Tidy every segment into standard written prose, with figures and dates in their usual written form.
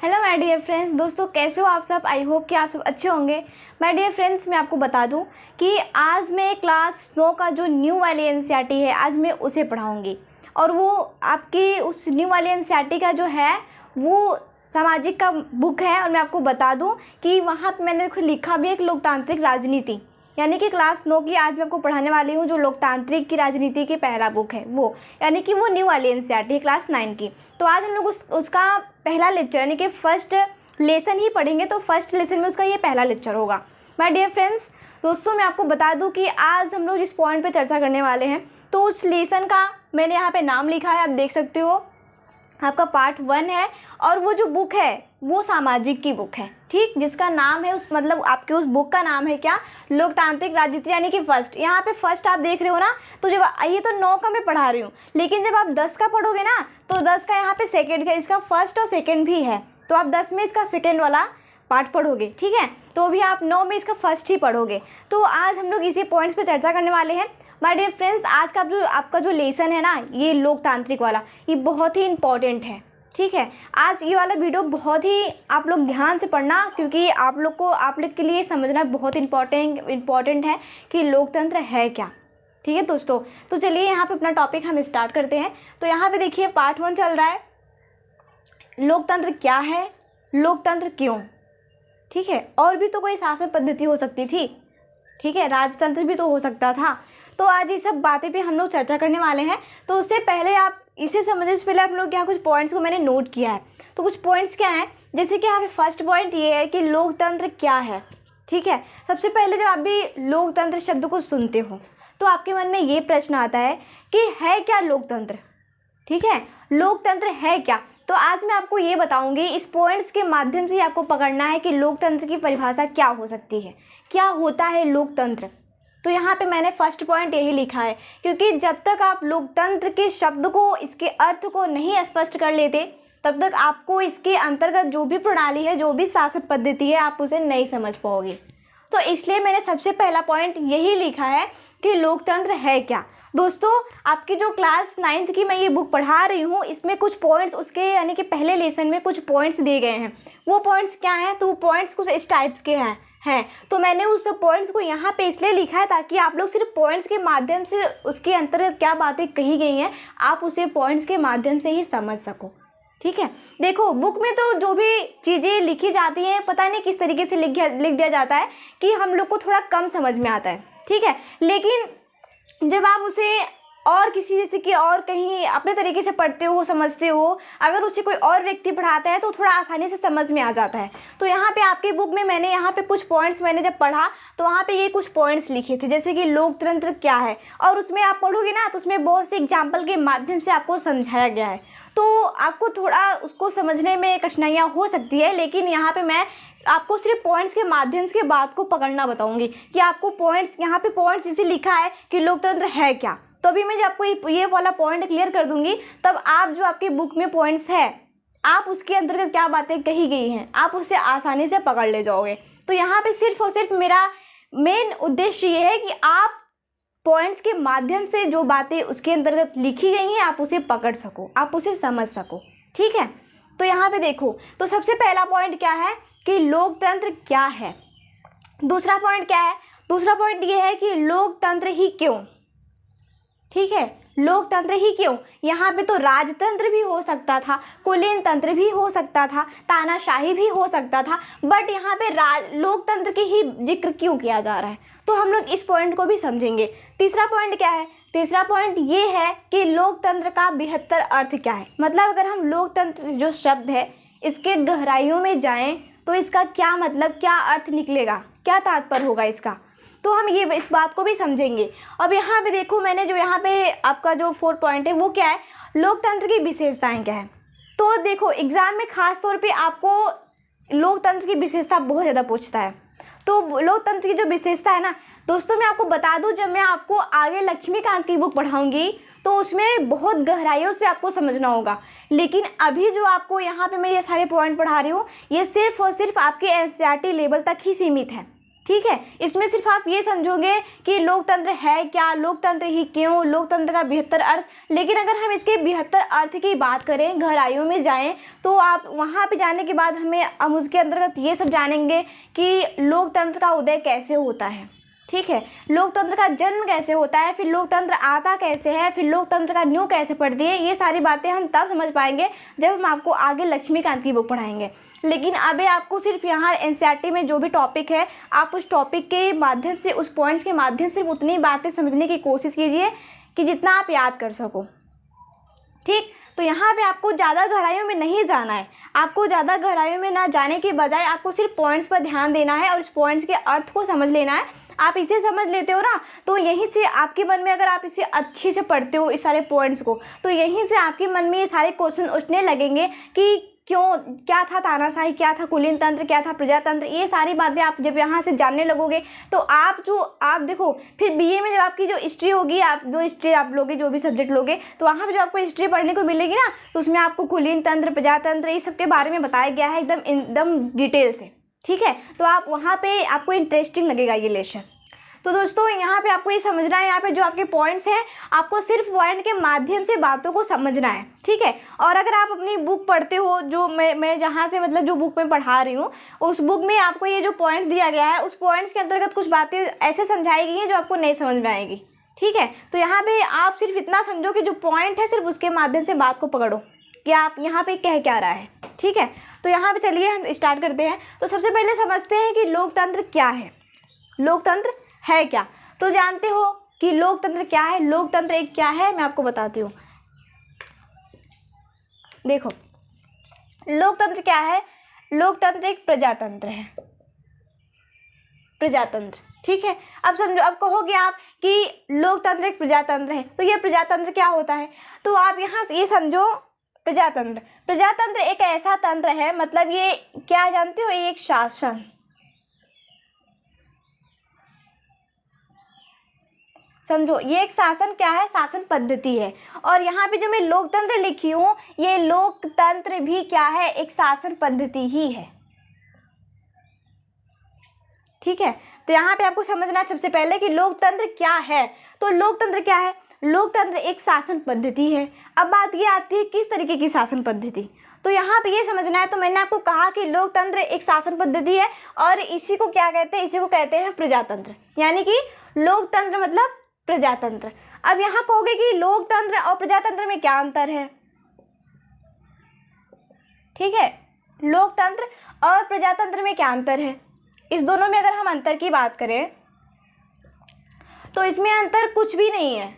Hello my dear friends, दोस्तों कैसे हो आप सब। आई होप कि आप सब अच्छे होंगे। माय डियर फ्रेंड्स, मैं आपको बता दूं कि आज मैं क्लास 9 का जो न्यू वाली एनसीईआरटी है आज मैं उसे पढ़ाऊंगी। और वो आपकी उस न्यू वाली एनसीईआरटी का जो है वो सामाजिक का बुक है। और मैं आपको बता दूं कि वहाँ पे मैंने लिखा भी है कि लोकतांत्रिक राजनीति, यानी कि क्लास 9 की आज मैं आपको पढ़ाने वाली हूँ जो लोकतांत्रिक की राजनीति की पहला बुक है वो, यानी कि वो न्यू वाली एनसीईआरटी है क्लास 9 की। तो आज हम लोग उसका पहला लेक्चर यानी कि फर्स्ट लेसन ही पढ़ेंगे। तो फर्स्ट लेसन में उसका ये पहला लेक्चर होगा। माय डियर फ्रेंड्स, दोस्तों मैं आपको बता दूं कि आज हम लोग जिस पॉइंट पे चर्चा करने वाले हैं तो उस लेसन का मैंने यहाँ पे नाम लिखा है, आप देख सकते हो, आपका पार्ट 1 है। और वो जो बुक है वो सामाजिक की बुक है, ठीक, जिसका नाम है उस मतलब आपके उस बुक का नाम है क्या, लोकतांत्रिक राजनीति, यानी कि फर्स्ट। यहाँ पे फर्स्ट आप देख रहे हो ना, तो जब ये तो 9 का मैं पढ़ा रही हूँ, लेकिन जब आप 10 का पढ़ोगे ना तो 10 का यहाँ पे सेकेंड का, इसका फर्स्ट और सेकेंड भी है। तो आप 10 में इसका सेकेंड वाला पार्ट पढ़ोगे, ठीक है। तो अभी आप 9 में इसका फर्स्ट ही पढ़ोगे। तो आज हम लोग इसी पॉइंट्स पे चर्चा करने वाले हैं। माय डियर फ्रेंड्स, आज का जो आपका जो लेसन है ना, ये लोकतांत्रिक वाला, ये बहुत ही इम्पॉर्टेंट है, ठीक है। आज ये वाला वीडियो बहुत ही आप लोग ध्यान से पढ़ना, क्योंकि आप लोग के लिए समझना बहुत इम्पॉर्टेंट है कि लोकतंत्र है क्या, ठीक है दोस्तों। तो चलिए यहाँ पे अपना टॉपिक हम स्टार्ट करते हैं। तो यहाँ पे देखिए पार्ट 1 चल रहा है, लोकतंत्र क्या है, लोकतंत्र क्यों, ठीक है। और भी तो कोई शासन पद्धति हो सकती थी, ठीक है, राजतंत्र भी तो हो सकता था। तो आज ये सब बातें पे हम लोग चर्चा करने वाले हैं। तो उससे पहले आप इसे समझने से पहले आप लोग यहाँ कुछ पॉइंट्स को मैंने नोट किया है। तो कुछ पॉइंट्स क्या हैं, जैसे कि यहाँ पे फर्स्ट पॉइंट ये है कि लोकतंत्र क्या है, ठीक है। सबसे पहले जब आप भी लोकतंत्र शब्द को सुनते हो तो आपके मन में ये प्रश्न आता है कि है क्या लोकतंत्र, ठीक है, लोकतंत्र है क्या। तो आज मैं आपको ये बताऊंगी, इस पॉइंट्स के माध्यम से आपको पकड़ना है कि लोकतंत्र की परिभाषा क्या हो सकती है, क्या होता है लोकतंत्र। तो यहाँ पे मैंने फर्स्ट पॉइंट यही लिखा है, क्योंकि जब तक आप लोकतंत्र के शब्द को, इसके अर्थ को नहीं स्पष्ट कर लेते तब तक आपको इसके अंतर्गत जो भी प्रणाली है, जो भी शासन पद्धति है, आप उसे नहीं समझ पाओगे। तो इसलिए मैंने सबसे पहला पॉइंट यही लिखा है कि लोकतंत्र है क्या। दोस्तों आपकी जो क्लास 9th की मैं ये बुक पढ़ा रही हूँ, इसमें कुछ पॉइंट्स उसके यानी कि पहले लेसन में कुछ पॉइंट्स दिए गए हैं। वो पॉइंट्स क्या हैं, तो वो पॉइंट्स कुछ इस टाइप्स के हैं। तो मैंने उस पॉइंट्स को यहाँ पे इसलिए लिखा है ताकि आप लोग सिर्फ पॉइंट्स के माध्यम से उसके अंतर्गत क्या बातें कही गई हैं आप उसे पॉइंट्स के माध्यम से ही समझ सको, ठीक है। देखो बुक में तो जो भी चीज़ें लिखी जाती हैं पता नहीं किस तरीके से लिख दिया जाता है कि हम लोग को थोड़ा कम समझ में आता है, ठीक है। लेकिन जब आप उसे और किसी जैसे कि और कहीं अपने तरीके से पढ़ते हो, समझते हो, अगर उसे कोई और व्यक्ति पढ़ाता है तो थोड़ा आसानी से समझ में आ जाता है। तो यहाँ पे आपके बुक में मैंने यहाँ पे कुछ पॉइंट्स मैंने जब पढ़ा तो वहाँ पे ये कुछ पॉइंट्स लिखे थे, जैसे कि लोकतंत्र क्या है। और उसमें आप पढ़ोगे ना तो उसमें बहुत से एग्जाम्पल के माध्यम से आपको समझाया गया है। तो आपको थोड़ा उसको समझने में कठिनाइयाँ हो सकती है, लेकिन यहाँ पे मैं आपको सिर्फ पॉइंट्स के माध्यम से बात को पकड़ना बताऊँगी कि आपको पॉइंट्स, यहाँ पे पॉइंट्स जैसे लिखा है कि लोकतंत्र है क्या। तो अभी मैं जब आपको ये वाला पॉइंट क्लियर कर दूंगी तब आप जो आपकी बुक में पॉइंट्स है आप उसके अंतर्गत क्या बातें कही गई हैं आप उसे आसानी से पकड़ ले जाओगे। तो यहाँ पे सिर्फ और सिर्फ मेरा मेन उद्देश्य ये है कि आप पॉइंट्स के माध्यम से जो बातें उसके अंतर्गत लिखी गई हैं आप उसे पकड़ सको, आप उसे समझ सको, ठीक है। तो यहाँ पे देखो, तो सबसे पहला पॉइंट क्या है कि लोकतंत्र क्या है। दूसरा पॉइंट क्या है, दूसरा पॉइंट ये है कि लोकतंत्र ही क्यों, ठीक है, लोकतंत्र ही क्यों। यहाँ पे तो राजतंत्र भी हो सकता था, कुलीन तंत्र भी हो सकता था, तानाशाही भी हो सकता था, बट यहाँ पे लोकतंत्र की ही जिक्र क्यों किया जा रहा है। तो हम लोग इस पॉइंट को भी समझेंगे। तीसरा पॉइंट क्या है, तीसरा पॉइंट ये है कि लोकतंत्र का बेहतर अर्थ क्या है। मतलब अगर हम लोकतंत्र जो शब्द है इसके गहराइयों में जाएं तो इसका क्या मतलब, क्या अर्थ निकलेगा, क्या तात्पर्य होगा इसका, तो हम ये इस बात को भी समझेंगे। अब यहाँ पे देखो मैंने जो यहाँ पे आपका जो 4 पॉइंट है वो क्या है, लोकतंत्र की विशेषताएं क्या है। तो देखो एग्जाम में खास तौर पे आपको लोकतंत्र की विशेषता बहुत ज़्यादा पूछता है। तो लोकतंत्र की जो विशेषता है ना दोस्तों, मैं आपको बता दूं, जब मैं आपको आगे लक्ष्मीकांत की बुक पढ़ाऊंगी तो उसमें बहुत गहराइयों से आपको समझना होगा। लेकिन अभी जो आपको यहाँ पे मैं ये सारे पॉइंट पढ़ा रही हूँ ये सिर्फ और सिर्फ आपके एनसीईआरटी लेवल तक ही सीमित है, ठीक है। इसमें सिर्फ आप ये समझोगे कि लोकतंत्र है क्या, लोकतंत्र ही क्यों, लोकतंत्र का 72 अर्थ। लेकिन अगर हम इसके 72 अर्थ की बात करें, गहराइयों में जाएं, तो आप वहाँ पे जाने के बाद हम उसके अंतर्गत ये सब जानेंगे कि लोकतंत्र का उदय कैसे होता है, ठीक है, लोकतंत्र का जन्म कैसे होता है, फिर लोकतंत्र आता कैसे है, फिर लोकतंत्र का न्यू कैसे पढ़ती है। ये सारी बातें हम तब समझ पाएंगे जब हम आपको आगे लक्ष्मीकांत की बुक पढ़ाएंगे। लेकिन अभी आपको सिर्फ यहाँ एनसीईआरटी में जो भी टॉपिक है, आप उस टॉपिक के माध्यम से, उस पॉइंट्स के माध्यम से उतनी बातें समझने की कोशिश कीजिए कि जितना आप याद कर सको, ठीक। तो यहाँ पे आपको ज़्यादा गहराइयों में नहीं जाना है। आपको ज़्यादा गहराइयों में ना जाने के बजाय आपको सिर्फ पॉइंट्स पर ध्यान देना है और इस पॉइंट्स के अर्थ को समझ लेना है। आप इसे समझ लेते हो ना, तो यहीं से आपके मन में, अगर आप इसे अच्छे से पढ़ते हो इस सारे पॉइंट्स को, तो यहीं से आपके मन में ये सारे क्वेश्चन उठने लगेंगे कि क्यों, क्या था तानाशाही, क्या था कुलीन तंत्र, क्या था प्रजातंत्र। ये सारी बातें आप जब यहाँ से जानने लगोगे तो आप देखो, फिर बीए में जब आपकी जो हिस्ट्री होगी, आप जो हिस्ट्री आप लोगे, जो भी सब्जेक्ट लोगे, तो वहाँ पे जो आपको हिस्ट्री पढ़ने को मिलेगी ना, तो उसमें आपको कुलीन तंत्र, प्रजातंत्र, ये सब के बारे में बताया गया है एकदम डिटेल से, ठीक है। तो आप वहाँ पे आपको इंटरेस्टिंग लगेगा ये लेसन। तो दोस्तों यहाँ पे आपको ये समझना है, यहाँ पे जो आपके पॉइंट्स हैं, आपको सिर्फ पॉइंट के माध्यम से बातों को समझना है, ठीक है। और अगर आप अपनी बुक पढ़ते हो, जो मैं जहाँ से, मतलब जो बुक में पढ़ा रही हूँ, उस बुक में आपको ये जो पॉइंट दिया गया है, उस पॉइंट्स के अंतर्गत कुछ बातें ऐसे समझाई गई हैं जो आपको नहीं समझ में आएगी, ठीक है। तो यहाँ पे आप सिर्फ इतना समझो कि जो पॉइंट है, सिर्फ उसके माध्यम से बात को पकड़ो कि आप यहाँ पे कह क्या रहा है, ठीक है। तो यहाँ पे चलिए हम स्टार्ट करते हैं। तो सबसे पहले समझते हैं कि लोकतंत्र क्या है, लोकतंत्र है क्या। तो जानते हो कि लोकतंत्र क्या है, लोकतंत्र एक क्या है, मैं आपको बताती हूँ। देखो, लोकतंत्र क्या है, लोकतंत्र एक प्रजातंत्र है, प्रजातंत्र, ठीक है। अब समझो, अब कहोगे आप कि लोकतंत्र एक प्रजातंत्र है, तो ये प्रजातंत्र क्या होता है। तो आप यहाँ से ये समझो, प्रजातंत्र एक ऐसा तंत्र है, मतलब ये क्या जानते हो, ये एक शासन, समझो, ये एक शासन क्या है, शासन पद्धति है। और यहाँ पे जो मैं लोकतंत्र लिखी हूँ, ये लोकतंत्र भी क्या है, एक शासन पद्धति ही है, ठीक है। तो यहाँ पे आपको समझना है सबसे पहले कि लोकतंत्र क्या है। तो लोकतंत्र क्या है, लोकतंत्र एक शासन पद्धति है। अब बात ये आती है किस तरीके की शासन पद्धति, तो यहाँ पे ये समझना है। तो मैंने आपको कहा कि लोकतंत्र एक शासन पद्धति है और इसी को क्या कहते हैं, इसी को कहते हैं प्रजातंत्र, यानी कि लोकतंत्र मतलब प्रजातंत्र। अब यहाँ कहोगे कि लोकतंत्र और प्रजातंत्र में क्या अंतर है, ठीक है, लोकतंत्र और प्रजातंत्र में क्या अंतर है। इस दोनों में अगर हम अंतर की बात करें तो इसमें अंतर कुछ भी नहीं है।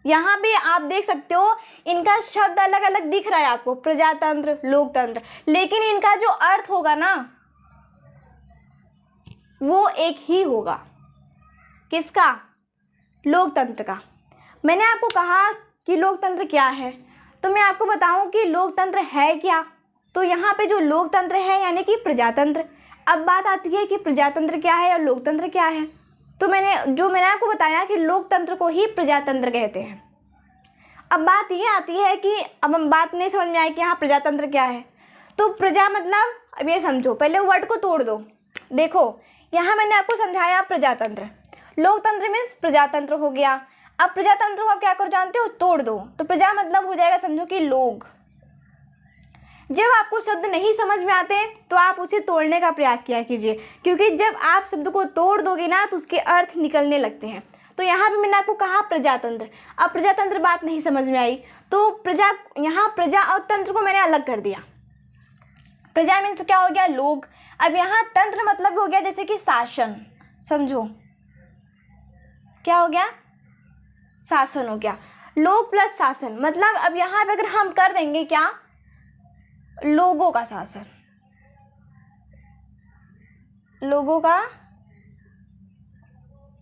यहाँ पे आप देख सकते हो, इनका शब्द अलग अलग दिख रहा है आपको, प्रजातंत्र, लोकतंत्र, लेकिन इनका जो अर्थ होगा ना, वो एक ही होगा। किसका, लोकतंत्र का। मैंने आपको कहा कि लोकतंत्र क्या है, तो मैं आपको बताऊं कि लोकतंत्र है क्या। तो यहाँ पे जो लोकतंत्र है यानी कि प्रजातंत्र। अब बात आती है कि प्रजातंत्र क्या है और लोकतंत्र क्या है। तो मैंने आपको बताया कि लोकतंत्र को ही प्रजातंत्र कहते हैं। अब बात ये आती है कि अब हम बात नहीं समझ में आई कि यहाँ प्रजातंत्र क्या है। तो प्रजा मतलब, अब ये समझो, पहले वर्ड को तोड़ दो। देखो, यहाँ मैंने आपको समझाया प्रजातंत्र, लोकतंत्र मीन्स प्रजातंत्र हो गया। अब प्रजातंत्र को आप क्या करो जानते हो, तोड़ दो। तो प्रजा मतलब हो जाएगा, समझो कि लोग। जब आपको शब्द नहीं समझ में आते तो आप उसे तोड़ने का प्रयास किया कीजिए, क्योंकि जब आप शब्द को तोड़ दोगे ना तो उसके अर्थ निकलने लगते हैं। तो यहाँ पे मैंने आपको कहा प्रजातंत्र। अब प्रजातंत्र बात नहीं समझ में आई तो यहाँ प्रजा और तंत्र को मैंने अलग कर दिया। प्रजा मीन्स क्या हो गया, लोग। अब यहाँ तंत्र मतलब हो गया जैसे कि शासन, समझो क्या हो गया, शासन हो गया। लोग प्लस शासन मतलब, अब यहाँ पे अगर हम कर देंगे क्या, लोगों का शासन, लोगों का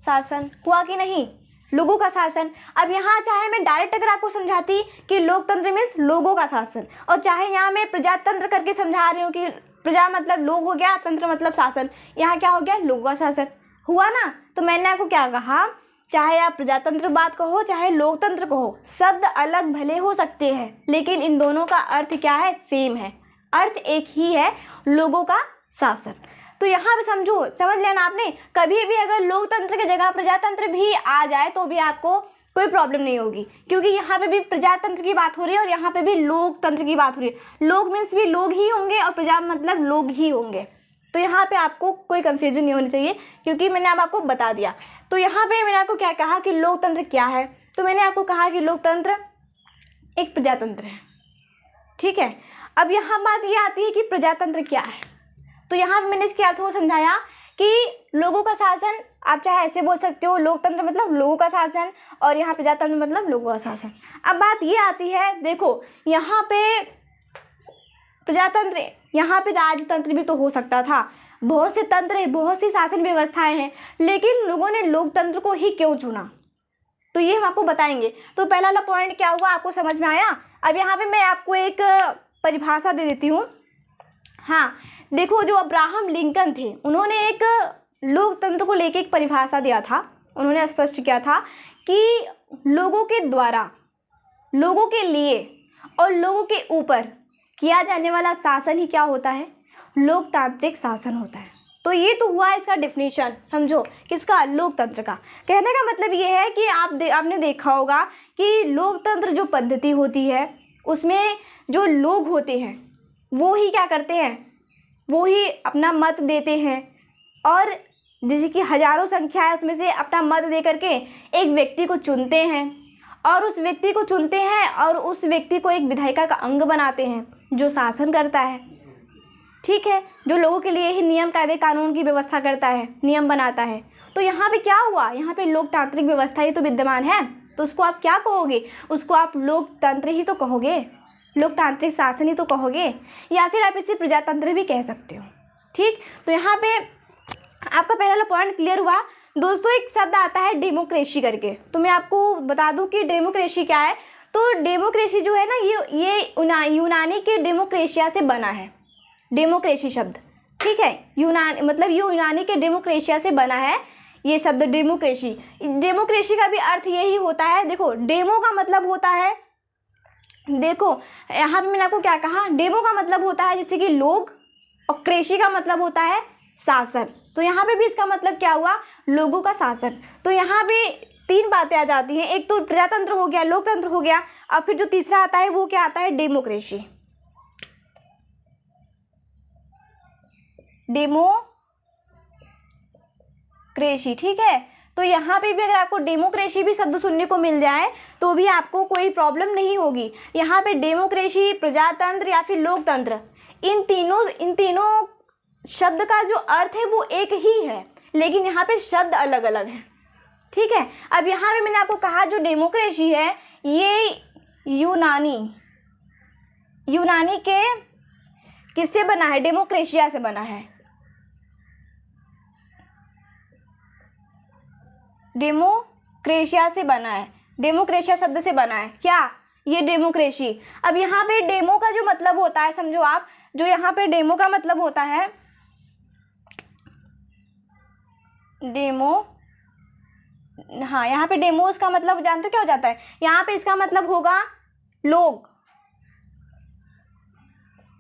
शासन हुआ कि नहीं, लोगों का शासन। अब यहाँ चाहे मैं डायरेक्ट अगर आपको समझाती कि लोकतंत्र मीन्स लोगों का शासन, और चाहे यहाँ मैं प्रजातंत्र करके समझा रही हूँ कि प्रजा मतलब लोग हो गया, तंत्र मतलब शासन, यहाँ क्या हो गया, लोगों का शासन हुआ ना। तो मैंने आपको क्या कहा, चाहे आप प्रजातंत्र बात कहो चाहे लोकतंत्र कहो, शब्द अलग भले हो सकते हैं लेकिन इन दोनों का अर्थ क्या है, सेम है, अर्थ एक ही है, लोगों का शासन। तो यहाँ पे समझ लेना आपने, कभी भी अगर लोकतंत्र की जगह प्रजातंत्र भी आ जाए तो भी आपको कोई प्रॉब्लम नहीं होगी, क्योंकि यहाँ पे भी प्रजातंत्र की बात हो रही है और यहाँ पे भी लोकतंत्र की बात हो रही है। लोग मीन्स भी लोग ही होंगे और प्रजा मतलब लोग ही होंगे। तो यहाँ पे आपको कोई कंफ्यूजन नहीं होनी चाहिए, क्योंकि मैंने अब आपको बता दिया। तो यहाँ पे मैंने आपको क्या कहा कि लोकतंत्र क्या है, तो मैंने आपको कहा कि लोकतंत्र एक प्रजातंत्र है, ठीक है। अब यहाँ बात ये आती है कि प्रजातंत्र क्या है। तो यहाँ पे मैंने इसके अर्थ को समझाया कि लोगों का शासन, आप चाहे ऐसे बोल सकते हो, लोकतंत्र मतलब लोगों का शासन और यहाँ प्रजातंत्र मतलब लोगों का शासन। अब बात ये आती है, देखो यहाँ पे प्रजातंत्र, यहाँ पे राजतंत्र भी तो हो सकता था, बहुत से तंत्र है, बहुत सी शासन व्यवस्थाएं हैं, लेकिन लोगों ने लोकतंत्र को ही क्यों चुना, तो ये हम आपको बताएंगे। तो पहला वाला पॉइंट क्या हुआ, आपको समझ में आया। अब यहाँ पे मैं आपको एक परिभाषा दे देती हूँ। हाँ देखो, जो अब्राहम लिंकन थे, उन्होंने एक लोकतंत्र को लेकर एक परिभाषा दिया था। उन्होंने स्पष्ट किया था कि लोगों के द्वारा, लोगों के लिए और लोगों के ऊपर किया जाने वाला शासन ही क्या होता है, लोकतांत्रिक शासन होता है। तो ये तो हुआ इसका डिफिनीशन, समझो किसका, लोकतंत्र का। कहने का मतलब ये है कि आपने देखा होगा कि लोकतंत्र जो पद्धति होती है उसमें जो लोग होते हैं वो ही क्या करते हैं, वो ही अपना मत देते हैं, और जिसकी हजारों संख्या है उसमें से अपना मत दे करके एक व्यक्ति को चुनते हैं, और उस व्यक्ति को चुनते हैं और उस व्यक्ति को एक विधायिका का अंग बनाते हैं जो शासन करता है, ठीक है, जो लोगों के लिए ही नियम कायदे कानून की व्यवस्था करता है, नियम बनाता है। तो यहाँ पे क्या हुआ, यहाँ पे लोकतांत्रिक व्यवस्था ही तो विद्यमान है, तो उसको आप क्या कहोगे, उसको आप लोकतंत्र ही तो कहोगे, लोकतांत्रिक शासन ही तो कहोगे, या फिर आप इसे प्रजातंत्र भी कह सकते हो, ठीक। तो यहाँ पे आपका पहला वाला पॉइंट क्लियर हुआ। दोस्तों एक शब्द आता है डेमोक्रेसी करके, तो मैं आपको बता दूं कि डेमोक्रेसी क्या है। तो डेमोक्रेसी जो है ना, ये यूनानी के डेमोक्रेशिया से बना है, डेमोक्रेसी शब्द, ठीक है, मतलब ये यूनानी के डेमोक्रेशिया से बना है ये शब्द डेमोक्रेसी। डेमोक्रेसी का भी अर्थ यही होता है, देखो डेमो का मतलब होता है, देखो यहाँ पे मैंने आपको क्या कहा, डेमो का मतलब होता है जैसे कि लोग, और क्रेसी का मतलब होता है शासन। तो यहाँ पे भी इसका मतलब क्या हुआ, लोगों का शासन। तो यहाँ पे तीन बातें आ जाती हैं, एक तो प्रजातंत्र हो गया, लोकतंत्र हो गया, और फिर जो तीसरा आता है वो क्या आता है, डेमोक्रेसी, डेमोक्रेसी, ठीक है। तो यहाँ पे भी अगर आपको डेमोक्रेसी भी शब्द सुनने को मिल जाए तो भी आपको कोई प्रॉब्लम नहीं होगी। यहाँ पे डेमोक्रेसी, प्रजातंत्र या फिर लोकतंत्र, इन तीनों शब्द का जो अर्थ है वो एक ही है, लेकिन यहाँ पे शब्द अलग अलग हैं, ठीक है। अब यहाँ पे मैंने आपको कहा जो डेमोक्रेसी है ये यूनानी के किससे बना है, डेमोक्रेशिया से बना है, डेमोक्रेशिया से बना है, डेमोक्रेशिया शब्द से बना है क्या, ये डेमोक्रेसी। अब यहाँ पे डेमो का जो मतलब होता है, समझो आप, जो यहाँ पे डेमो का मतलब होता है, डेमो, हाँ यहाँ पे डेमोस का मतलब जानते हो क्या हो जाता है, यहाँ पे इसका मतलब होगा लोग,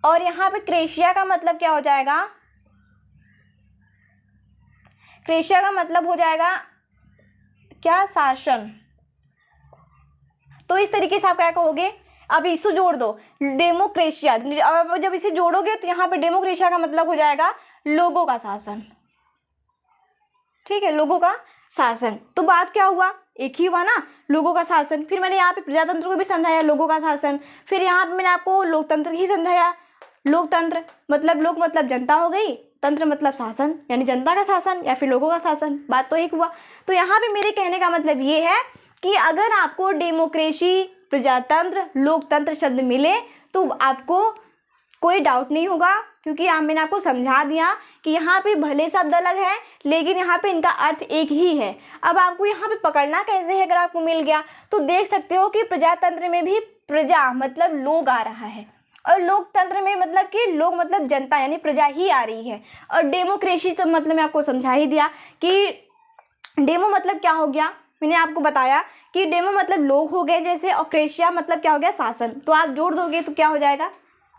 और यहाँ पे क्रेशिया का मतलब क्या हो जाएगा, क्रेशिया का मतलब हो जाएगा क्या, शासन। तो इस तरीके से आप क्या कहोगे, अब इसको जोड़ दो, डेमोक्रेशिया, अब जब इसे जोड़ोगे तो यहाँ पे डेमोक्रेशिया का मतलब हो जाएगा लोगों का शासन, ठीक है, लोगों का शासन। तो बात क्या हुआ, एक ही हुआ ना, लोगों का शासन। फिर मैंने यहाँ पे प्रजातंत्र को भी समझाया, लोगों का शासन। फिर यहाँ पे मैंने आपको लोकतंत्र ही समझाया, लोकतंत्र मतलब लोक मतलब जनता हो गई, तंत्र मतलब शासन, यानी जनता का शासन या फिर लोगों का शासन, बात तो एक हुआ। तो यहाँ पे मेरे कहने का मतलब ये है कि अगर आपको डेमोक्रेसी, प्रजातंत्र, लोकतंत्र शब्द मिले तो आपको कोई डाउट नहीं होगा, क्योंकि मैंने आपको समझा दिया कि यहाँ पे भले शब्द अलग है लेकिन यहाँ पे इनका अर्थ एक ही है। अब आपको यहाँ पे पकड़ना कैसे है, अगर आपको मिल गया तो देख सकते हो कि प्रजातंत्र में भी प्रजा मतलब लोग आ रहा है, और लोकतंत्र में मतलब कि लोग मतलब जनता यानी प्रजा ही आ रही है, और डेमोक्रेसी तो मतलब मैं आपको समझा ही दिया कि डेमो मतलब क्या हो गया, मैंने आपको बताया कि डेमो मतलब लोग हो गए जैसे, और क्रेशिया मतलब क्या हो गया, शासन। तो आप जोड़ दोगे तो क्या हो जाएगा,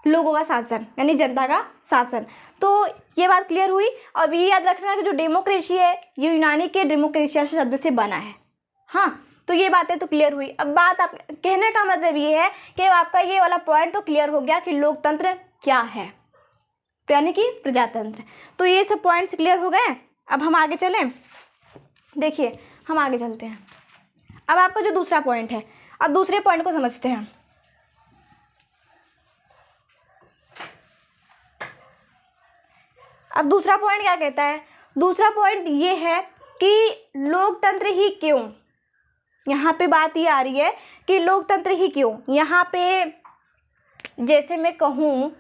लोगों का शासन यानी जनता का शासन। तो ये बात क्लियर हुई। अब ये याद रखना कि जो डेमोक्रेसी है ये यूनानी के डेमोक्रेशिया शब्द से बना है। हाँ, तो ये बातें तो क्लियर हुई। अब बात आप कहने का मतलब ये है कि आपका ये वाला पॉइंट तो क्लियर हो गया कि लोकतंत्र क्या है, यानी कि प्रजातंत्र। तो ये सब पॉइंट्स क्लियर हो गए। अब हम आगे चलें। देखिए हम आगे चलते हैं। अब आपका जो दूसरा पॉइंट है, अब दूसरे पॉइंट को समझते हैं। अब दूसरा पॉइंट क्या कहता है? दूसरा पॉइंट ये है कि लोकतंत्र ही क्यों। यहाँ पे बात ये आ रही है कि लोकतंत्र ही क्यों। यहाँ पे जैसे मैं कहूँ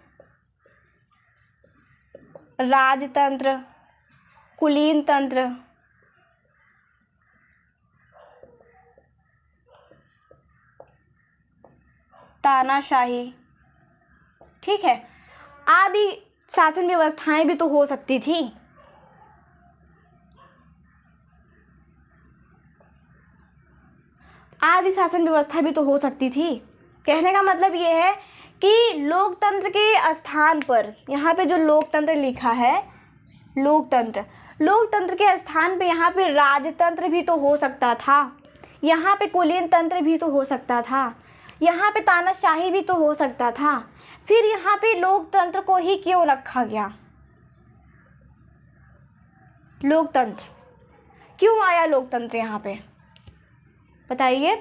राजतंत्र, कुलीन तंत्र, तानाशाही, ठीक है, आदि शासन व्यवस्थाएं भी तो हो सकती थी। आदि शासन व्यवस्था भी तो हो सकती थी। कहने का मतलब ये है कि लोकतंत्र के स्थान पर, यहाँ पे जो लोकतंत्र लिखा है, लोकतंत्र के स्थान पे यहाँ पे राजतंत्र भी तो हो सकता था, यहाँ पे कुलीन तंत्र भी तो हो सकता था, यहाँ पे तानाशाही भी तो हो सकता था। फिर यहाँ पे लोकतंत्र को ही क्यों रखा गया? लोकतंत्र क्यों आया? लोकतंत्र यहाँ पे बताइए,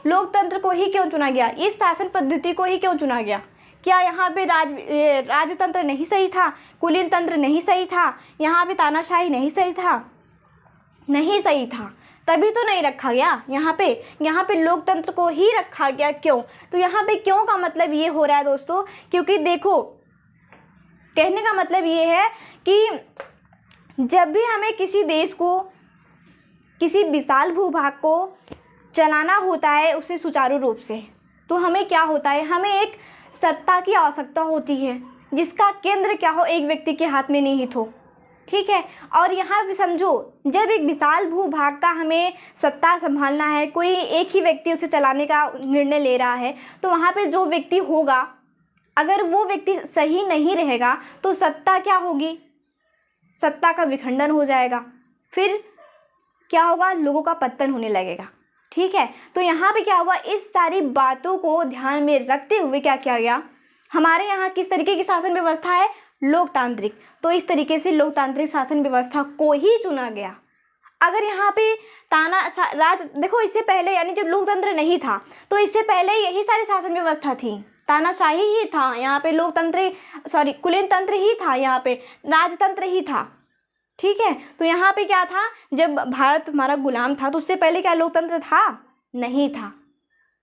लोकतंत्र को ही क्यों चुना गया? इस शासन पद्धति को ही क्यों चुना गया? क्या यहाँ पे राजतंत्र नहीं सही था? कुलीन तंत्र नहीं सही था? यहाँ पे तानाशाही नहीं सही था? नहीं सही था, तभी तो नहीं रखा गया। यहाँ पे लोकतंत्र को ही रखा गया। क्यों? तो यहाँ पे क्यों का मतलब ये हो रहा है दोस्तों, क्योंकि देखो कहने का मतलब ये है कि जब भी हमें किसी देश को, किसी विशाल भूभाग को चलाना होता है उसे सुचारू रूप से, तो हमें क्या होता है? हमें एक सत्ता की आवश्यकता होती है जिसका केंद्र क्या हो, एक व्यक्ति के हाथ में निहित हो, ठीक है। और यहाँ पे समझो, जब एक विशाल भूभाग का हमें सत्ता संभालना है, कोई एक ही व्यक्ति उसे चलाने का निर्णय ले रहा है, तो वहाँ पे जो व्यक्ति होगा, अगर वो व्यक्ति सही नहीं रहेगा तो सत्ता क्या होगी? सत्ता का विखंडन हो जाएगा। फिर क्या होगा? लोगों का पतन होने लगेगा, ठीक है। तो यहाँ पे क्या हुआ? इस सारी बातों को ध्यान में रखते हुए क्या किया गया? हमारे यहाँ किस तरीके की शासन व्यवस्था है? लोकतांत्रिक। तो इस तरीके से लोकतांत्रिक शासन व्यवस्था को ही चुना गया। अगर यहाँ पे देखो, इससे पहले यानी जब लोकतंत्र नहीं था तो इससे पहले यही सारी शासन व्यवस्था थी, तानाशाही ही था, यहाँ पे कुलीन तंत्र ही था, यहाँ पे राजतंत्र ही था, ठीक है। तो यहाँ पे क्या था? जब भारत हमारा गुलाम था तो उससे पहले क्या लोकतंत्र था? नहीं था,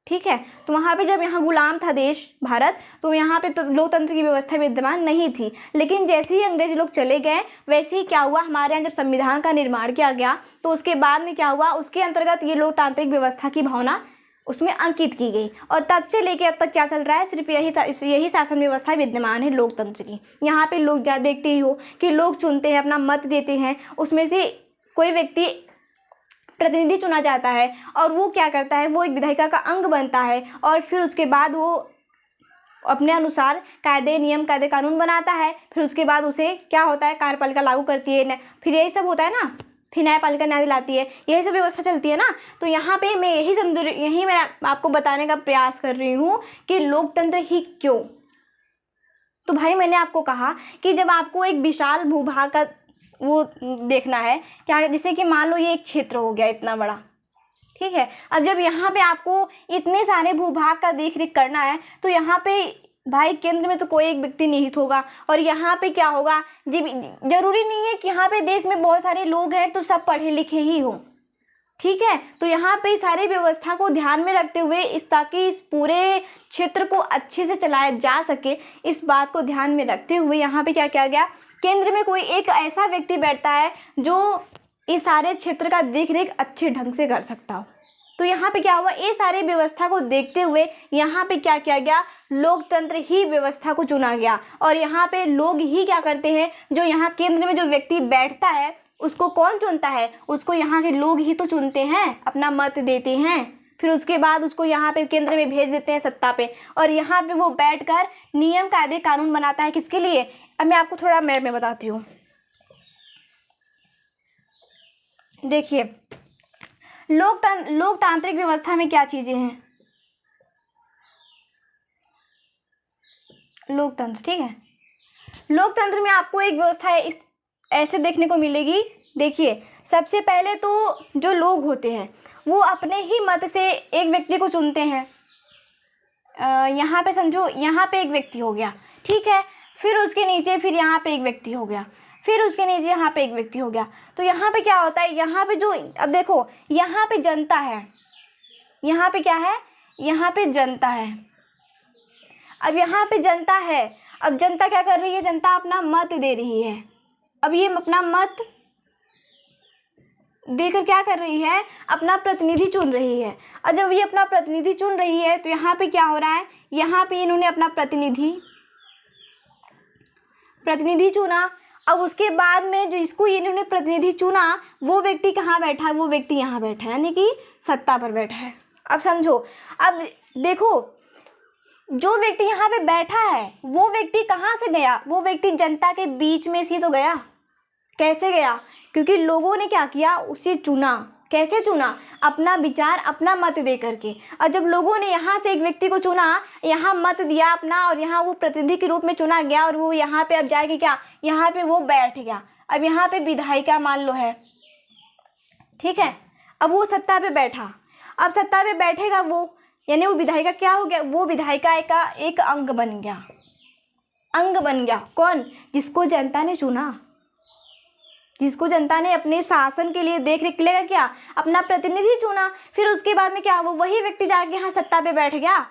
ठीक है। तो वहाँ पे जब यहाँ गुलाम था देश भारत, तो यहाँ पे तो लोकतंत्र की व्यवस्था विद्यमान नहीं थी। लेकिन जैसे ही अंग्रेज लोग चले गए, वैसे ही क्या हुआ? हमारे यहाँ जब संविधान का निर्माण किया गया तो उसके बाद में क्या हुआ? उसके अंतर्गत ये लोकतांत्रिक व्यवस्था की भावना उसमें अंकित की गई। और तब से लेके अब तक क्या चल रहा है? सिर्फ यही शासन व्यवस्था विद्यमान है लोकतंत्र की। यहाँ पे लोग देखते ही हो कि लोग चुनते हैं, अपना मत देते हैं, उसमें से कोई व्यक्ति प्रतिनिधि चुना जाता है और वो क्या करता है? वो एक विधायिका का अंग बनता है और फिर उसके बाद वो अपने अनुसार कायदे कानून बनाता है। फिर उसके बाद उसे क्या होता है? कार्यपालिका लागू करती है। फिर यही सब होता है ना, फिर न्यायपालिका न्याय दिलाती है, यही सब व्यवस्था चलती है ना। तो यहाँ पे मैं यही मैं आपको बताने का प्रयास कर रही हूँ कि लोकतंत्र ही क्यों। तो भाई मैंने आपको कहा कि जब आपको एक विशाल भूभाग का वो देखना है, क्या जैसे कि मान लो ये एक क्षेत्र हो गया इतना बड़ा, ठीक है। अब जब यहाँ पे आपको इतने सारे भूभाग का देख रेख करना है तो यहाँ पे भाई केंद्र में तो कोई एक व्यक्ति निहित होगा। और यहाँ पे क्या होगा? जरूरी नहीं है कि यहाँ पे देश में बहुत सारे लोग हैं तो सब पढ़े लिखे ही हों, ठीक है। तो यहाँ पे सारी व्यवस्था को ध्यान में रखते हुए ताकि इस पूरे क्षेत्र को अच्छे से चलाया जा सके, इस बात को ध्यान में रखते हुए यहाँ पे क्या किया गया? केंद्र में कोई एक ऐसा व्यक्ति बैठता है जो इस सारे क्षेत्र का देख रेख अच्छे ढंग से कर सकता हो। तो यहाँ पे क्या हुआ? ये सारी व्यवस्था को देखते हुए यहाँ पे क्या किया गया? लोकतंत्र ही व्यवस्था को चुना गया। और यहाँ पे लोग ही क्या करते हैं? जो यहाँ केंद्र में जो व्यक्ति बैठता है उसको कौन चुनता है? उसको यहाँ के लोग ही तो चुनते हैं, अपना मत देते हैं। फिर उसके बाद उसको यहाँ पे केंद्र में भेज देते हैं सत्ता पे, और यहाँ पे वो बैठकर नियम कायदे कानून बनाता है। किसके लिए? अब मैं आपको थोड़ा मैं बताती हूँ। देखिए, लोकतांत्रिक व्यवस्था में क्या चीज़ें हैं? लोकतंत्र, ठीक है। लोकतंत्र में आपको एक व्यवस्था इस ऐसे देखने को मिलेगी। देखिए, सबसे पहले तो जो लोग होते हैं वो अपने ही मत से एक व्यक्ति को चुनते हैं। यहाँ पे समझो, यहाँ पे एक व्यक्ति हो गया, ठीक है, फिर उसके नीचे फिर यहाँ पे एक व्यक्ति हो गया, फिर उसके नीचे यहाँ पे एक व्यक्ति हो गया। तो यहाँ पे क्या होता है, यहाँ पे जो, अब देखो यहाँ पे जनता है, यहाँ पे क्या है, यहाँ पे जनता है। अब यहाँ पे जनता है, अब जनता क्या कर रही है, जनता अपना मत दे रही है। अब ये अपना मत देकर क्या कर रही है, अपना प्रतिनिधि चुन रही है। और जब ये अपना प्रतिनिधि चुन रही है तो यहाँ पे क्या हो रहा है, यहाँ पे इन्होंने अपना प्रतिनिधि चुना। अब उसके बाद में जो इसको इन्होंने प्रतिनिधि चुना, वो व्यक्ति कहाँ बैठा है, वो व्यक्ति यहाँ बैठा है, यानी कि सत्ता पर बैठा है। अब समझो, अब देखो, जो व्यक्ति यहाँ पे बैठा है वो व्यक्ति कहाँ से गया, वो व्यक्ति जनता के बीच में से तो गया। कैसे गया? क्योंकि लोगों ने क्या किया, उसे चुना। कैसे चुना? अपना विचार, अपना मत दे करके। और जब लोगों ने यहाँ से एक व्यक्ति को चुना, यहाँ मत दिया अपना, और यहाँ वो प्रतिनिधि के रूप में चुना गया, और वो यहाँ पे अब जाएगी क्या, यहाँ पे वो बैठ गया। अब यहाँ पे विधायिका मान लो है, ठीक है, अब वो सत्ता पे बैठा। अब सत्ता पे बैठेगा वो, यानी वो विधायिका क्या हो गया, वो विधायिका का एक अंग बन गया। अंग बन गया कौन? जिसको जनता ने चुना, जिसको जनता ने अपने शासन के लिए देख रेख के लिए क्या, अपना प्रतिनिधि चुना। फिर उसके बाद में क्या, वो वही व्यक्ति जाके यहाँ सत्ता पे बैठ गया,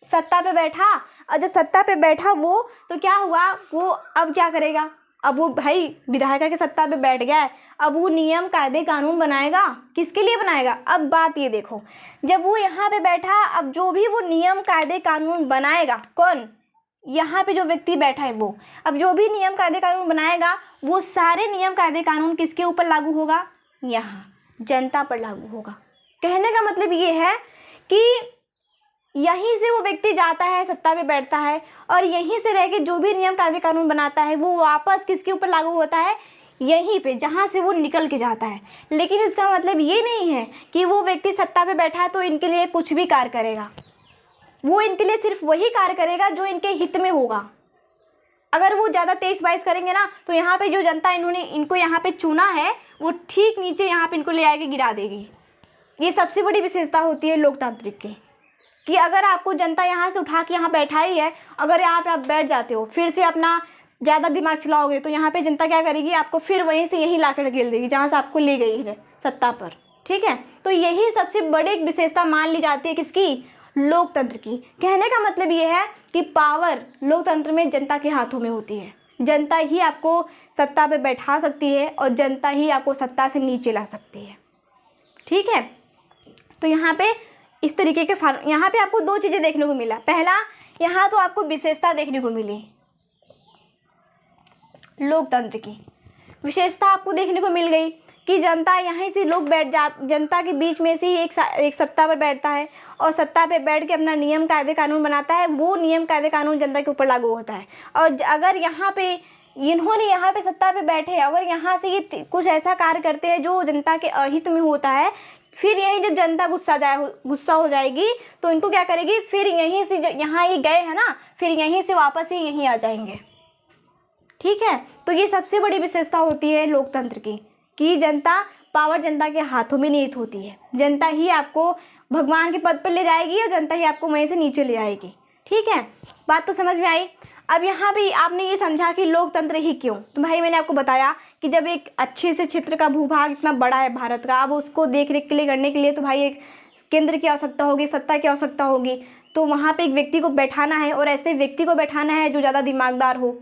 सत्ता पे बैठा। और जब सत्ता पे बैठा वो, तो क्या हुआ, वो अब क्या करेगा, अब वो भाई विधायिका के सत्ता पे बैठ गया है, अब वो नियम कायदे कानून बनाएगा। किसके लिए बनाएगा? अब बात ये देखो, जब वो यहाँ पे बैठा, अब जो भी वो नियम कायदे कानून बनाएगा, कौन? यहाँ पे जो व्यक्ति बैठा है वो। अब जो भी नियम कायदे कानून बनाएगा, वो सारे नियम कायदे कानून किसके ऊपर लागू होगा? यहाँ जनता पर लागू होगा। कहने का मतलब ये है कि यहीं से वो व्यक्ति जाता है, सत्ता पे बैठता है, और यहीं से रह के जो भी नियम कायदे कानून बनाता है वो वापस किसके ऊपर लागू होता है? यहीं पे, जहाँ से वो निकल के जाता है। लेकिन इसका मतलब ये नहीं है कि वो व्यक्ति सत्ता पे बैठा है तो इनके लिए कुछ भी कार्य करेगा। वो इनके लिए सिर्फ वही कार्य करेगा जो इनके हित में होगा। अगर वो ज़्यादा 23-22 करेंगे ना, तो यहाँ पे जो जनता इनको यहाँ पे चुना है, वो ठीक नीचे यहाँ पे इनको ले आके गिरा देगी। ये सबसे बड़ी विशेषता होती है लोकतांत्रिक की, कि अगर आपको जनता यहाँ से उठा के यहाँ बैठा ही है, अगर यहाँ पे आप बैठ जाते हो, फिर से अपना ज़्यादा दिमाग चलाओगे, तो यहाँ पे जनता क्या करेगी, आपको फिर वहीं से यहीं ला कर ढकेल देगी जहाँ से आपको ले गई है सत्ता पर। ठीक है, तो यही सबसे बड़ी एक विशेषता मान ली जाती है किसकी? लोकतंत्र की। कहने का मतलब ये है कि पावर लोकतंत्र में जनता के हाथों में होती है। जनता ही आपको सत्ता पे बैठा सकती है और जनता ही आपको सत्ता से नीचे ला सकती है। ठीक है, तो यहाँ पे इस तरीके के यहाँ पे आपको दो चीज़ें देखने को मिला। पहला, यहाँ तो आपको विशेषता देखने को मिली, लोकतंत्र की विशेषता आपको देखने को मिल गई कि जनता यहीं से लोग जनता के बीच में से ही एक सत्ता पर बैठता है और सत्ता पे बैठ के अपना नियम कायदे कानून बनाता है। वो नियम कायदे कानून जनता के ऊपर लागू होता है। और अगर यहाँ पे इन्होंने यहाँ पे सत्ता पे बैठे, अगर यहाँ से ये कुछ ऐसा कार्य करते हैं जो जनता के अहित में होता है, फिर यही जब जनता गुस्सा हो जाएगी तो इनको क्या करेगी, फिर यहीं से यहाँ ये गए हैं ना, फिर यहीं से वापस ही यहीं आ जाएंगे। ठीक है, तो ये सबसे बड़ी विशेषता होती है लोकतंत्र की कि जनता, पावर जनता के हाथों में निहित होती है। जनता ही आपको भगवान के पद पर ले जाएगी और जनता ही आपको वहीं से नीचे ले आएगी। ठीक है, बात तो समझ में आई। अब यहाँ भी आपने ये समझा कि लोकतंत्र ही क्यों, तो भाई मैंने आपको बताया कि जब एक अच्छे से क्षेत्र का भूभाग इतना बड़ा है भारत का, अब उसको देख रेख के लिए करने के लिए तो भाई एक केंद्र की आवश्यकता होगी, सत्ता की आवश्यकता होगी। तो वहाँ पे एक व्यक्ति को बैठाना है और ऐसे व्यक्ति को बैठाना है जो ज़्यादा दिमागदार हो।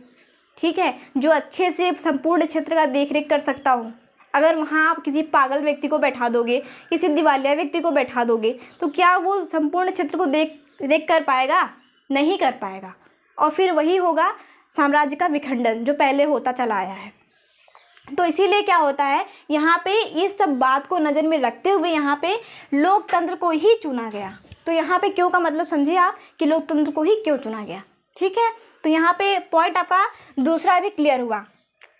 ठीक है, जो अच्छे से संपूर्ण क्षेत्र का देख रेख कर सकता हो। अगर वहाँ आप किसी पागल व्यक्ति को बैठा दोगे, किसी दिवालिया व्यक्ति को बैठा दोगे, तो क्या वो संपूर्ण क्षेत्र को देख रेख कर पाएगा? नहीं कर पाएगा। और फिर वही होगा साम्राज्य का विखंडन जो पहले होता चला आया है। तो इसीलिए क्या होता है, यहाँ पे इस सब बात को नज़र में रखते हुए यहाँ पे लोकतंत्र को ही चुना गया। तो यहाँ पे क्यों का मतलब समझिए आप कि लोकतंत्र को ही क्यों चुना गया। ठीक है, तो यहाँ पे पॉइंट आपका दूसरा भी क्लियर हुआ।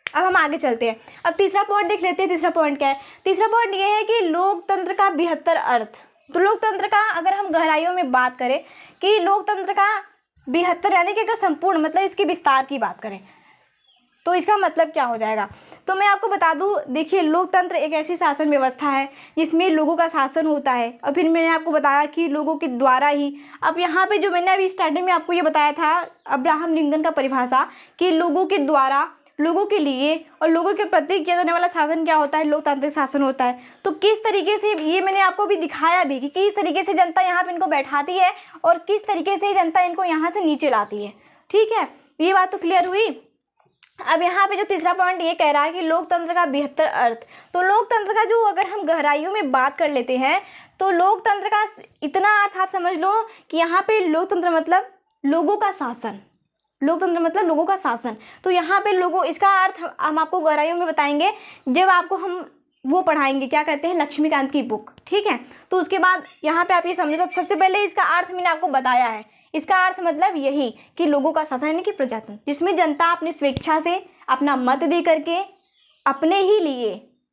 अब हम आगे चलते हैं। अब तीसरा पॉइंट देख लेते हैं। तीसरा पॉइंट क्या है? तीसरा पॉइंट ये है कि लोकतंत्र का 72 अर्थ। तो लोकतंत्र का अगर हम गहराइयों में बात करें कि लोकतंत्र का 72 यानी कि अगर संपूर्ण मतलब इसके विस्तार की बात करें तो इसका मतलब क्या हो जाएगा, तो मैं आपको बता दूं, देखिए लोकतंत्र एक ऐसी शासन व्यवस्था है जिसमें लोगों का शासन होता है। और फिर मैंने आपको बताया कि लोगों के द्वारा ही। अब यहाँ पे जो मैंने अभी स्टार्टिंग में आपको ये बताया था अब्राहम लिंकन का परिभाषा कि लोगों के द्वारा, लोगों के लिए और लोगों के प्रति किया जाने वाला शासन क्या होता है, लोकतांत्रिक शासन होता है। तो किस तरीके से ये मैंने आपको भी दिखाया भी कि किस तरीके से जनता यहाँ पे इनको बैठाती है और किस तरीके से जनता इनको यहाँ से नीचे लाती है। ठीक है, ये बात तो क्लियर हुई। अब यहाँ पे जो तीसरा पॉइंट ये कह रहा है कि लोकतंत्र का 72 अर्थ। तो लोकतंत्र का जो अगर हम गहराइयों में बात कर लेते हैं तो लोकतंत्र का इतना अर्थ आप समझ लो कि यहाँ पे लोकतंत्र मतलब लोगों का शासन, लोकतंत्र मतलब लोगों का शासन। तो यहाँ पे लोगों, इसका अर्थ हम आपको गहराइयों में बताएंगे जब आपको हम वो पढ़ाएंगे, क्या कहते हैं, लक्ष्मीकांत की बुक। ठीक है, तो उसके बाद यहाँ पे आप ये समझे। तो सबसे पहले इसका अर्थ मैंने आपको बताया है। इसका अर्थ मतलब यही कि लोगों का शासन यानी कि प्रजातंत्र, जिसमें जनता अपनी स्वेच्छा से अपना मत दे करके अपने ही लिए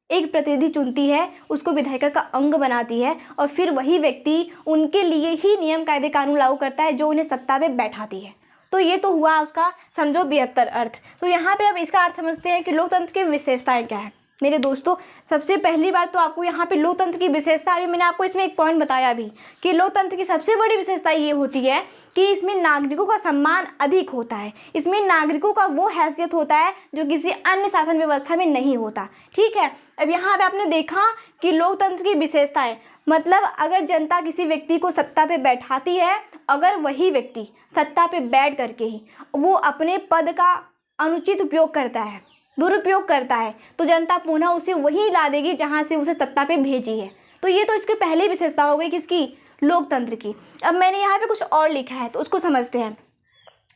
एक प्रतिनिधि चुनती है, उसको विधायिका का अंग बनाती है और फिर वही व्यक्ति उनके लिए ही नियम कायदे कानून लागू करता है जो उन्हें सत्ता में बैठाती है। तो ये तो हुआ उसका समझो 72 अर्थ। तो यहाँ पे अब इसका अर्थ समझते हैं कि लोकतंत्र की विशेषताएं क्या है। मेरे दोस्तों, सबसे पहली बात तो आपको यहाँ पे लोकतंत्र की विशेषता, अभी मैंने आपको इसमें एक पॉइंट बताया भी कि लोकतंत्र की सबसे बड़ी विशेषता ये होती है कि इसमें नागरिकों का सम्मान अधिक होता है। इसमें नागरिकों का वो हैसियत होता है जो किसी अन्य शासन व्यवस्था में नहीं होता। ठीक है, अब यहाँ पे आपने देखा कि लोकतंत्र की विशेषताएं मतलब अगर जनता किसी व्यक्ति को सत्ता पे बैठाती है, अगर वही व्यक्ति सत्ता पे बैठ करके ही वो अपने पद का अनुचित उपयोग करता है, दुरुपयोग करता है, तो जनता पुनः उसे वहीं ला देगी जहां से उसे सत्ता पे भेजी है। तो ये तो इसकी पहली विशेषता हो गई किसकी, लोकतंत्र की। अब मैंने यहाँ पे कुछ और लिखा है तो उसको समझते हैं।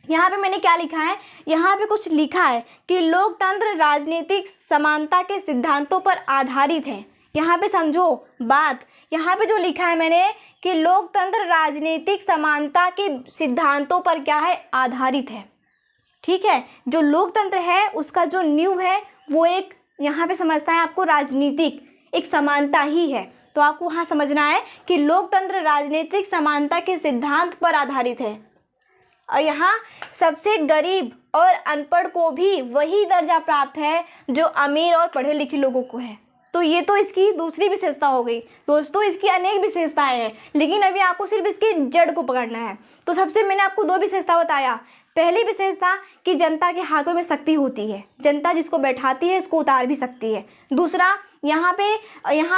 यहाँ पे मैंने क्या लिखा है, यहाँ पे कुछ लिखा है कि लोकतंत्र राजनीतिक समानता के सिद्धांतों पर आधारित है। यहाँ पे समझो बात, यहाँ पे जो लिखा है मैंने कि लोकतंत्र राजनीतिक समानता के सिद्धांतों पर क्या है, आधारित है। ठीक है, जो लोकतंत्र है उसका जो नींव है वो एक यहाँ पे समझता है आपको राजनीतिक एक समानता ही है। तो आपको वहाँ समझना है कि लोकतंत्र राजनीतिक समानता के सिद्धांत पर आधारित है और यहाँ सबसे गरीब और अनपढ़ को भी वही दर्जा प्राप्त है जो अमीर और पढ़े लिखे लोगों को है। तो ये तो इसकी दूसरी विशेषता हो गई। दोस्तों, इसकी अनेक विशेषताएं हैं लेकिन अभी आपको सिर्फ इसके जड़ को पकड़ना है। तो सबसे मैंने आपको 2 विशेषता बताया। पहली विशेषता कि जनता के हाथों में शक्ति होती है, जनता जिसको बैठाती है उसको उतार भी सकती है। दूसरा, यहाँ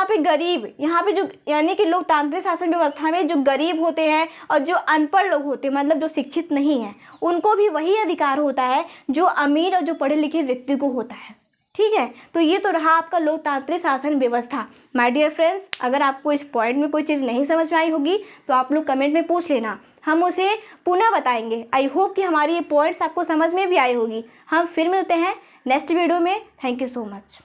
पे गरीब, यहाँ पे जो यानी कि लोकतांत्रिक शासन व्यवस्था में जो गरीब होते हैं और जो अनपढ़ लोग होते हैं मतलब जो शिक्षित नहीं हैं, उनको भी वही अधिकार होता है जो अमीर और जो पढ़े लिखे व्यक्ति को होता है। ठीक है, तो ये तो रहा आपका लोकतांत्रिक शासन व्यवस्था। माय डियर फ्रेंड्स, अगर आपको इस पॉइंट में कोई चीज़ नहीं समझ में आई होगी तो आप लोग कमेंट में पूछ लेना, हम उसे पुनः बताएंगे। आई होप कि हमारी ये पॉइंट्स आपको समझ में भी आई होगी। हम फिर मिलते हैं नेक्स्ट वीडियो में। Thank you so much.